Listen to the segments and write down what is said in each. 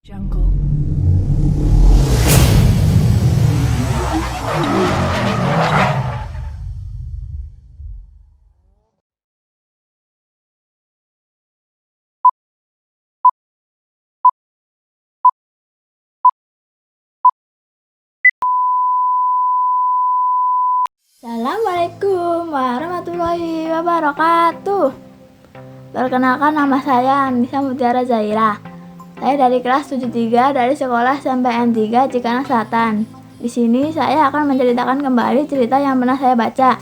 Jungle. Assalamualaikum warahmatullahi wabarakatuh. Perkenalkan, nama saya Anissa Mutiara Zaira. Saya dari kelas 73 dari sekolah SMPN 3 Cikarang Selatan. Di sini saya akan menceritakan kembali cerita yang pernah saya baca,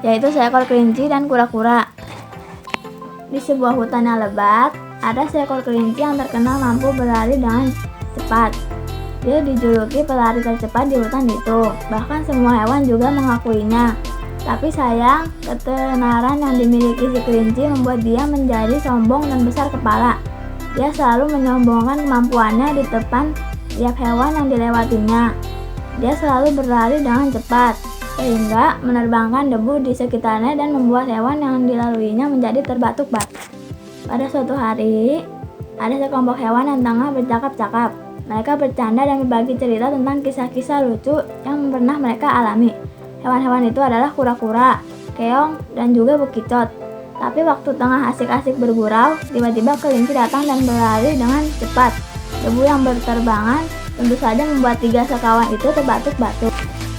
yaitu seekor kelinci dan kura-kura. Di sebuah hutan yang lebat, ada seekor kelinci yang terkenal mampu berlari dengan cepat. Dia dijuluki pelari tercepat di hutan itu. Bahkan semua hewan juga mengakuinya. Tapi sayang, ketenaran yang dimiliki si kelinci membuat dia menjadi sombong dan besar kepala. Dia selalu menyombongkan kemampuannya di depan tiap hewan yang dilewatinya. Dia selalu berlari dengan cepat, sehingga menerbangkan debu di sekitarnya dan membuat hewan yang dilaluinya menjadi terbatuk-batuk. Pada suatu hari, ada sekelompok hewan yang tengah bercakap-cakap. Mereka bercanda dan berbagi cerita tentang kisah-kisah lucu yang pernah mereka alami. Hewan-hewan itu adalah kura-kura, keong, dan juga bekicot. Tapi waktu tengah asik-asik bergurau, tiba-tiba kelinci datang dan berlari dengan cepat. Debu yang berterbangan tentu saja membuat tiga sekawan itu terbatuk-batuk.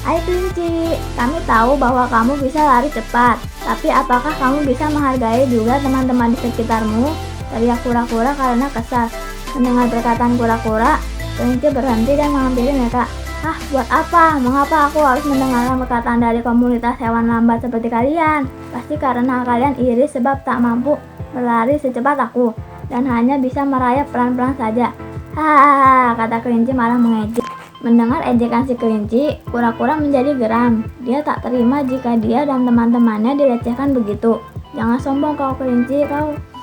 "Hai kelinci, kami tahu bahwa kamu bisa lari cepat. Tapi apakah kamu bisa menghargai juga teman-teman di sekitarmu?" teriak kura-kura karena kesal. Mendengar perkataan kura-kura, kelinci berhenti dan menghampiri mereka. "Ah, buat apa? Mengapa aku harus mendengarkan perkataan dari komunitas hewan lambat seperti kalian? Pasti karena kalian iri sebab tak mampu berlari secepat aku dan hanya bisa merayap pelan-pelan saja." "Hahaha," kata kelinci malah mengejek. Mendengar ejekan si kelinci, kura-kura menjadi geram. Dia tak terima jika dia dan teman-temannya dilecehkan begitu. "Jangan sombong kau kelinci,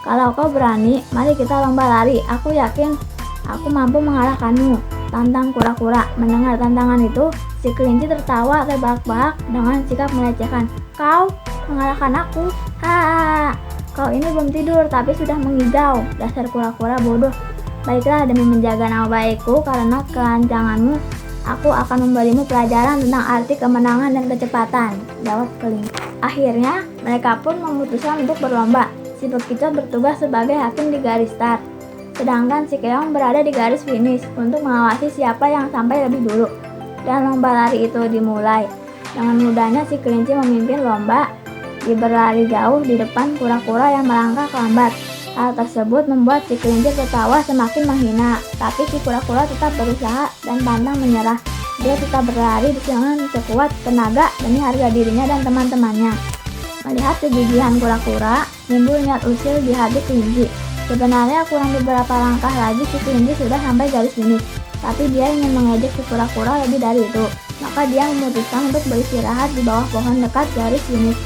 kalau kau berani, mari kita lomba lari. Aku yakin aku mampu mengalahkanmu," tantang kura-kura. Mendengar tantangan itu, si kelinci tertawa terbahak-bahak dengan sikap melecehkan. "Kau mengalahkan aku? Hahaha, kau ini belum tidur tapi sudah mengigau. Dasar kura-kura bodoh. Baiklah, demi menjaga nama baikku karena kelancanganmu, aku akan memberimu pelajaran tentang arti kemenangan dan kecepatan," jawab kelinci. Akhirnya, mereka pun memutuskan untuk berlomba. Si bekicot bertugas sebagai hakim di garis start, sedangkan si keong berada di garis finish untuk mengawasi siapa yang sampai lebih dulu. Dan lomba lari itu dimulai. Dengan mudahnya si kelinci memimpin lomba. Dia berlari jauh di depan kura-kura yang melangkah lambat. Hal tersebut membuat si kelinci tertawa semakin menghina. Tapi si kura-kura tetap berusaha dan pantang menyerah. Dia tetap berlari dengan sekuat tenaga demi harga dirinya dan teman-temannya. Melihat kegigihan kura-kura, timbul niat usil di hati kelinci. Sebenarnya kurang beberapa langkah lagi si kelinci sudah sampai garis finish, tapi dia ingin mengejek si kura-kura lebih dari itu. Maka dia memutuskan untuk beristirahat di bawah pohon dekat garis finish.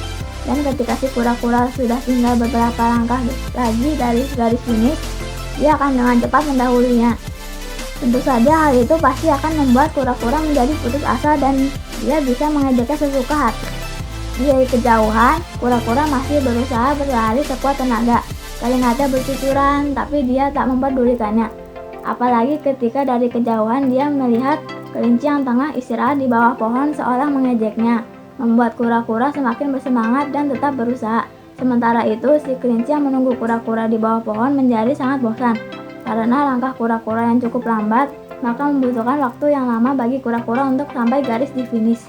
Dan ketika si kura-kura sudah tinggal beberapa langkah lagi dari garis finish, dia akan dengan cepat mendahulunya. Tentu saja hal itu pasti akan membuat kura-kura menjadi putus asa dan dia bisa mengejeknya sesuka hati. Dari kejauhan, kura-kura masih berusaha berlari sekuat tenaga. Keringatnya bercucuran, tapi dia tak mempedulikannya. Apalagi ketika dari kejauhan dia melihat kelinci yang tengah istirahat di bawah pohon seolah mengejeknya, membuat kura-kura semakin bersemangat dan tetap berusaha. Sementara itu, si kelinci yang menunggu kura-kura di bawah pohon menjadi sangat bosan. Karena langkah kura-kura yang cukup lambat, maka membutuhkan waktu yang lama bagi kura-kura untuk sampai garis di finish.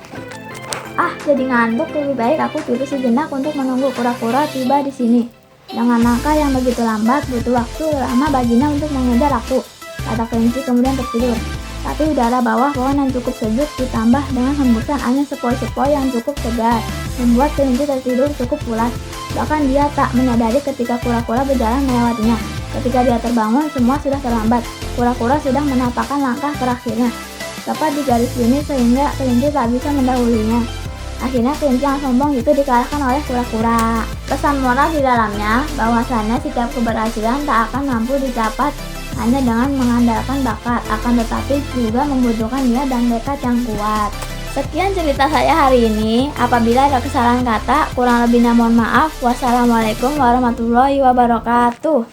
"Ah, jadi ngantuk, lebih baik aku tidur sejenak untuk menunggu kura-kura tiba di sini. Dengan langkah yang begitu lambat, butuh waktu lama baginya untuk mengejar aku," kata kelinci kemudian tertidur. Tapi udara bawah pohon yang cukup sejuk ditambah dengan hembusan angin sepoi-sepoi yang cukup segar, membuat kelinci tertidur cukup pulas. Bahkan dia tak menyadari ketika kura-kura berjalan melewatinya. Ketika dia terbangun, semua sudah terlambat. Kura-kura sudah menapakkan langkah terakhirnya, tepat di garis finish sehingga kelinci tak bisa mendahulunya. Akhirnya kelinci yang sombong itu dikalahkan oleh kura-kura. Pesan moral di dalamnya bahwasannya setiap keberhasilan tak akan mampu dicapai hanya dengan mengandalkan bakat, akan tetapi juga membutuhkan niat dan tekad yang kuat. Sekian cerita saya hari ini. Apabila ada kesalahan kata, kurang lebihnya mohon maaf. Wassalamualaikum warahmatullahi wabarakatuh.